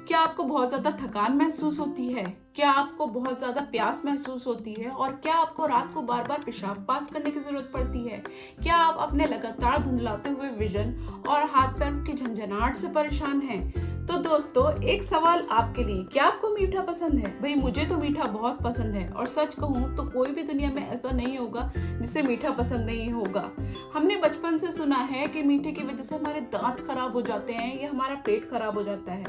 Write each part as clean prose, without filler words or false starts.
क्या आपको बहुत ज्यादा थकान महसूस होती है? क्या आपको बहुत ज्यादा प्यास महसूस होती है? और क्या आपको रात को बार बार पेशाब पास करने की जरूरत पड़ती है? क्या आप अपने लगातार धुंधलाते हुए विजन और हाथ पैर की झंझनाहट से परेशान हैं? तो दोस्तों, एक सवाल आपके लिए, क्या आपको मीठा पसंद है? भाई मुझे तो मीठा बहुत पसंद है, और सच कहूँ तो कोई भी दुनिया में ऐसा नहीं होगा जिसे मीठा पसंद नहीं होगा। हमने बचपन से सुना है कि मीठे की वजह से हमारे दांत खराब हो जाते हैं या हमारा पेट खराब हो जाता है।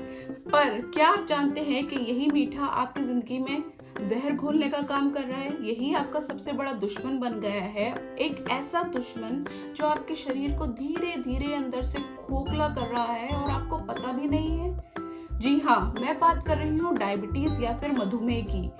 पर क्या आप जानते हैं कि यही मीठा आपकी जिंदगी में जहर घोलने का काम कर रहा है? यही आपका सबसे बड़ा दुश्मन बन गया है, एक ऐसा दुश्मन जो आपके शरीर को धीरे धीरे अंदर से खोखला कर रहा है और आपको पता भी नहीं है। जी हाँ, मैं बात कर रही हूँ डायबिटीज या फिर मधुमेह की,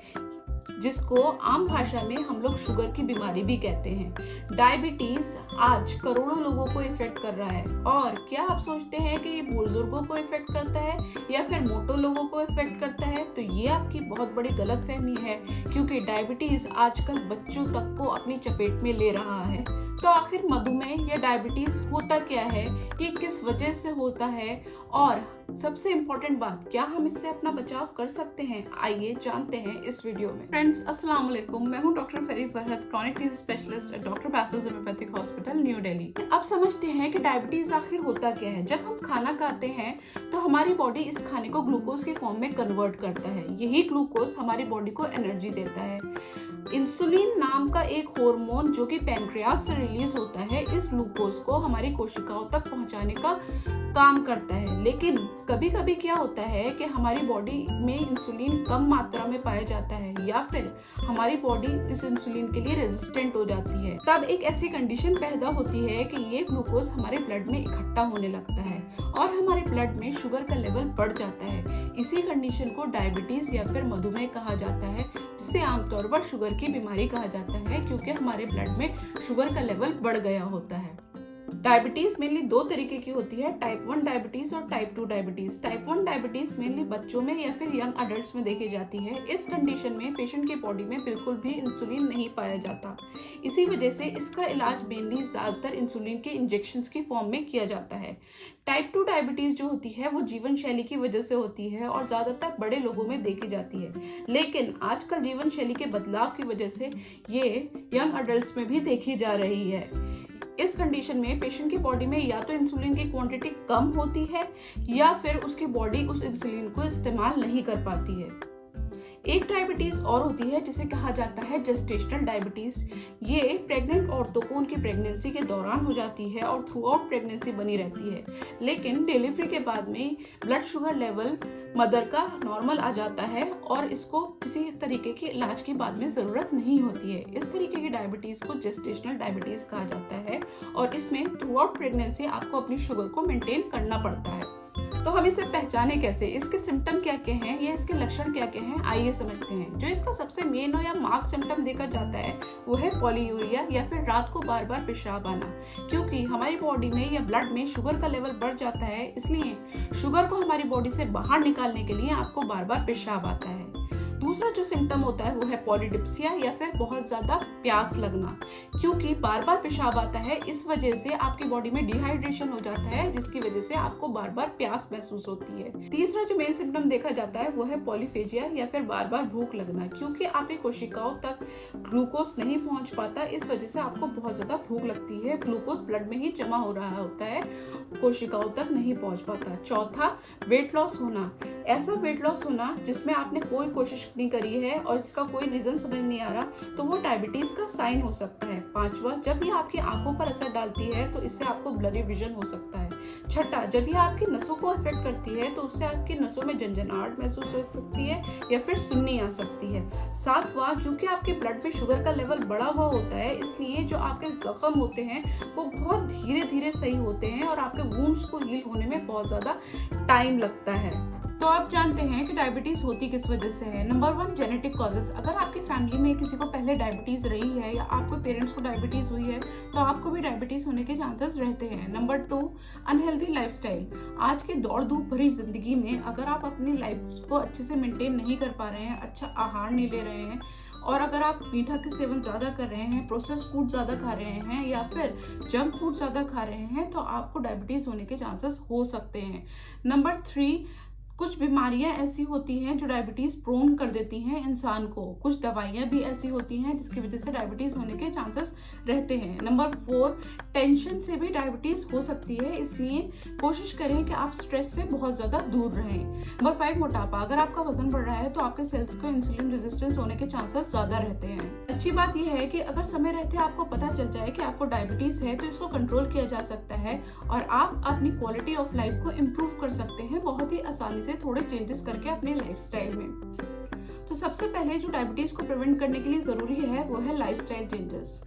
जिसको आम भाषा में हम लोग शुगर की बीमारी भी कहते हैं। डायबिटीज आज करोड़ों लोगों को इफेक्ट कर रहा है। और क्या आप सोचते हैं कि ये बुजुर्गों को इफेक्ट करता है या फिर मोटे लोगों को इफेक्ट करता है? तो ये आपकी बहुत बड़ी गलतफहमी है, क्योंकि डायबिटीज आजकल बच्चों तक को अपनी चपेट में ले रहा है। तो आखिर मधुमेह या डायबिटीज होता क्या है, ये किस वजह से होता है, और सबसे इम्पोर्टेंट बात, क्या हम इससे अपना बचाव कर सकते हैं? आइए जानते हैं इस वीडियो में। फ्रेंड्स, अस्सलाम वालेकुम। मैं हूं doctor Fari Farhat, chronic disease specialist at doctor Basil's homeopathic hospital, new Delhi. अब समझते हैं कि डायबिटीज आखिर होता क्या है। जब हम खाना खाते हैं तो हमारी बॉडी इस खाने को ग्लूकोज के फॉर्म में कन्वर्ट करता है। यही ग्लूकोज हमारी बॉडी को एनर्जी देता है। इंसुलिन नाम का एक हार्मोन जो कि पैनक्रियास से रिलीज होता है, इस ग्लूकोज को हमारी कोशिकाओं तक पहुंचाने का काम करता है। लेकिन कभी कभी क्या होता है कि हमारी बॉडी में इंसुलिन कम मात्रा में पाया जाता है, या फिर हमारी बॉडी इस इंसुलिन के लिए रेजिस्टेंट हो जाती है। तब एक ऐसी कंडीशन पैदा होती है कि ये ग्लूकोज हमारे ब्लड में इकट्ठा होने लगता है और हमारे ब्लड में शुगर का लेवल बढ़ जाता है। इसी कंडीशन को डायबिटीज या फिर मधुमेह कहा जाता है, जिसे आमतौर पर शुगर की बीमारी कहा जाता है, क्योंकि हमारे ब्लड में शुगर का लेवल बढ़ गया होता है। डायबिटीज मेनली दो तरीके की होती है, टाइप 1 डायबिटीज और type 2 diabetes. Type 1 diabetes mainly बच्चों में या फिर यंग अडल्ट्स में देखी जाती है। इस कंडीशन में पेशेंट के बॉडी में बिल्कुल भी इंसुलिन नहीं पाया जाता। इसी वजह से इसका इलाज मेनली ज्यादातर इंसुलिन के इंजेक्शंस की फॉर्म में किया जाता है। टाइप 2 डायबिटीज जो होती है वो जीवन शैली की वजह से होती है और ज्यादातर बड़े लोगों में देखी जाती है, लेकिन आजकल जीवन शैली के बदलाव की वजह से ये यंग अडल्ट्स में भी देखी जा रही है। इस कंडीशन में पेशेंट की बॉडी में या तो इंसुलिन की क्वांटिटी कम होती है या फिर उसकी बॉडी उस इंसुलिन को इस्तेमाल नहीं कर पाती है। एक डायबिटीज और होती है जिसे कहा जाता है जेस्टेशनल डायबिटीज। ये प्रेग्नेंट औरतों को उनकी प्रेगनेंसी के दौरान हो जाती है और थ्रू आउट प्रेगनेंसी बनी रहती है, लेकिन डिलीवरी के बाद में ब्लड शुगर लेवल मदर का नॉर्मल आ जाता है और इसको किसी तरीके के इलाज की बाद में जरूरत नहीं होती है। इस तरीके की डायबिटीज को जेस्टेशनल डायबिटीज कहा जाता है और इसमें थ्रू आउट प्रेगनेंसी आपको अपनी शुगर को मेंटेन करना पड़ता है। तो हम इसे पहचाने कैसे, इसके सिम्टम क्या क्या हैं या इसके लक्षण क्या क्या हैं, आइए समझते हैं। जो इसका सबसे मेन या मार्क सिम्टम देखा जाता है वो है पॉलीयूरिया या फिर रात को बार बार पेशाब आना, क्योंकि हमारी बॉडी में या ब्लड में शुगर का लेवल बढ़ जाता है, इसलिए शुगर को हमारी बॉडी से बाहर निकालने के लिए आपको बार बार पेशाब आता है। दूसरा जो सिम्टम होता है वो है पॉलीडिप्सिया या फिर बहुत ज्यादा प्यास लगना, क्योंकि बार बार पेशाब आता है, इस वजह से आपकी बॉडी में डिहाइड्रेशन हो जाता है, जिसकी वजह से आपको बार बार प्यास महसूस होती है। तीसरा जो मेन सिम्टम देखा जाता है वो है पॉलीफेजिया या फिर बार बार भूख लगना, क्योंकि आपकी कोशिकाओं तक ग्लूकोज नहीं पहुंच पाता, इस वजह से आपको बहुत ज्यादा भूख लगती है। ग्लूकोज ब्लड में ही जमा हो रहा होता है, कोशिकाओं तक नहीं पहुंच पाता। चौथा, वेट लॉस होना। ऐसा वेट लॉस होना जिसमें आपने कोई कोशिश नहीं करी है और इसका कोई रीजन समझ नहीं आ रहा, तो वो डायबिटीज का साइन हो सकता है। पांचवा, जब ये आपकी आंखों पर असर डालती है तो इससे आपको ब्लरी विजन हो सकता है। छठा, जब ये आपकी नसों को अफेक्ट करती है तो उससे आपकी नसों में झंझनाहट महसूस हो सकती है या फिर सुन्नी आ सकती है। सातवां, क्योंकि आपके ब्लड में शुगर का लेवल बढ़ा हुआ होता है, इसलिए जो आपके जख्म होते हैं वो बहुत धीरे धीरे सही होते हैं और आपके वुंड्स को हील होने में बहुत ज्यादा टाइम लगता है। तो आप जानते हैं कि डायबिटीज होती किस वजह से है। Number 1, genetic causes. अगर आपकी फैमिली में किसी को पहले डायबिटीज रही है या आपके पेरेंट्स को डायबिटीज हुई है तो आपको भी डायबिटीज होने के चांसेस रहते हैं। Number 2, unhealthy lifestyle. आज की दौड़ धूप भरी जिंदगी में अगर आप अपनी लाइफ को अच्छे से मेंटेन नहीं कर पा रहे हैं, अच्छा आहार नहीं ले रहे हैं, और अगर आप मीठा के सेवन ज्यादा कर रहे हैं, प्रोसेस फूड ज्यादा खा रहे हैं या फिर जंक फूड ज्यादा खा रहे हैं, तो आपको डायबिटीज होने के चांसेस हो सकते हैं। नंबर 3, कुछ बीमारियां ऐसी होती हैं जो डायबिटीज प्रोन कर देती हैं इंसान को। कुछ दवाइयां भी ऐसी होती हैं जिसकी वजह से डायबिटीज होने के चांसेस रहते हैं। नंबर 4, टेंशन से भी डायबिटीज हो सकती है, इसलिए कोशिश करें कि आप स्ट्रेस से बहुत ज्यादा दूर रहें। नंबर 5, मोटापा। अगर आपका वजन बढ़ रहा है तो आपके सेल्स को इंसुलिन रेजिस्टेंस होने के चांसेस ज्यादा रहते हैं। अच्छी बात यह है कि अगर समय रहते आपको पता चल जाए कि आपको डायबिटीज है तो इसको कंट्रोल किया जा सकता है और आप अपनी क्वालिटी ऑफ लाइफ को इम्प्रूव कर सकते हैं बहुत ही आसानी से, थोड़े चेंजेस करके अपने लाइफस्टाइल में। तो सबसे पहले जो डायबिटीज को प्रिवेंट करने के लिए जरूरी है वो है लाइफस्टाइल चेंजेस।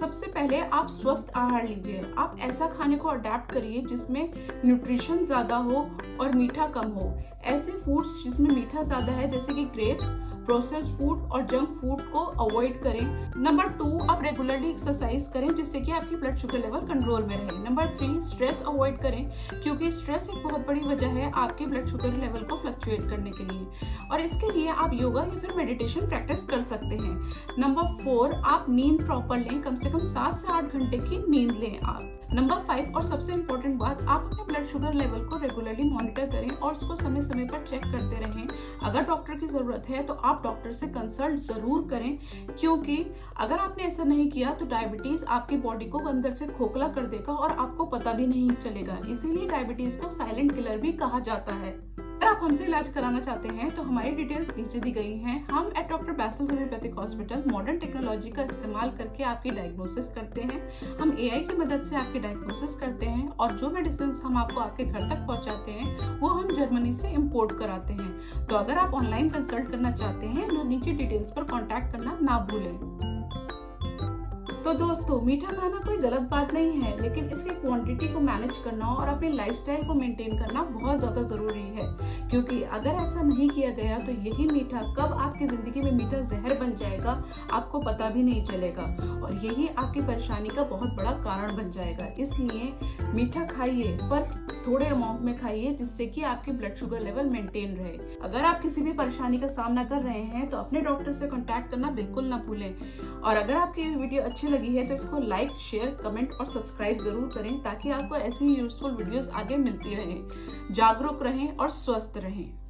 सबसे पहले आप स्वस्थ आहार लीजिए। आप ऐसा खाने को अडेप्ट करिए जिसमें न्यूट्रिशन ज्यादा हो और मीठा कम हो। ऐसे फूड्स जिसमें मीठा ज्यादा है जैसे कि ग्रेप्स, प्रोसेस्ड फूड और जंक फूड को अवॉइड करें। नंबर 2, आप रेगुलरली एक्सरसाइज करें जिससे कि आपकी ब्लड शुगर लेवल कंट्रोल में रहे। नंबर 3, स्ट्रेस अवॉइड करें क्योंकि स्ट्रेस एक बहुत बड़ी वजह है आपके ब्लड शुगर लेवल को फ्लक्चुएट करने के लिए, और इसके लिए आप योगा या फिर मेडिटेशन प्रैक्टिस कर सकते हैं। नंबर 4, आप नींद प्रॉपर लें, कम से कम 7 से 8 घंटे की नींद लें आप। नंबर 5 और सबसे इम्पोर्टेंट बात, आप अपने ब्लड शुगर लेवल को रेगुलरली मॉनिटर करें और उसको समय समय पर चेक करते रहें। अगर डॉक्टर की जरूरत है तो आप डॉक्टर से कंसल्ट जरूर करें, क्योंकि अगर आपने ऐसा नहीं किया तो डायबिटीज आपकी बॉडी को अंदर से खोखला कर देगा और आपको पता भी नहीं चलेगा। इसीलिए डायबिटीज को साइलेंट किलर भी कहा जाता है। अगर आप हमसे इलाज कराना चाहते हैं तो हमारी डिटेल्स नीचे दी गई हैं। हम at doctor Basil's homeopathic hospital modern technology का इस्तेमाल करके आपकी डायग्नोसिस करते हैं। हम एआई की मदद से आपकी डायग्नोसिस करते हैं और जो मेडिसिन हम आपको आपके घर तक पहुंचाते हैं वो हम जर्मनी से इंपोर्ट कराते हैं। तो अगर आप ऑनलाइन कंसल्ट करना चाहते हैं तो नीचे डिटेल्स पर कॉन्टैक्ट करना ना भूलें। तो दोस्तों, मीठा खाना कोई गलत बात नहीं है, लेकिन इसकी क्वांटिटी को मैनेज करना और अपने लाइफस्टाइल को मेंटेन करना बहुत ज्यादा जरूरी है, क्योंकि अगर ऐसा नहीं किया गया तो यही मीठा कब आपकी जिंदगी में मीठा जहर बन जाएगा आपको पता भी नहीं चलेगा और यही आपकी परेशानी का बहुत बड़ा कारण बन जाएगा। इसलिए मीठा खाइए, पर थोड़े अमाउंट में खाइए जिससे कि आपकी ब्लड शुगर लेवल मेंटेन रहे। अगर आप किसी भी परेशानी का सामना कर रहे हैं तो अपने डॉक्टर से कॉन्टैक्ट करना बिल्कुल ना भूलें। और अगर आपकी वीडियो अच्छी लगी है तो इसको लाइक, शेयर, कमेंट और सब्सक्राइब जरूर करें ताकि आपको ऐसी ही यूजफुल वीडियोस आगे मिलती रहें। जागरूक रहें और स्वस्थ रहें।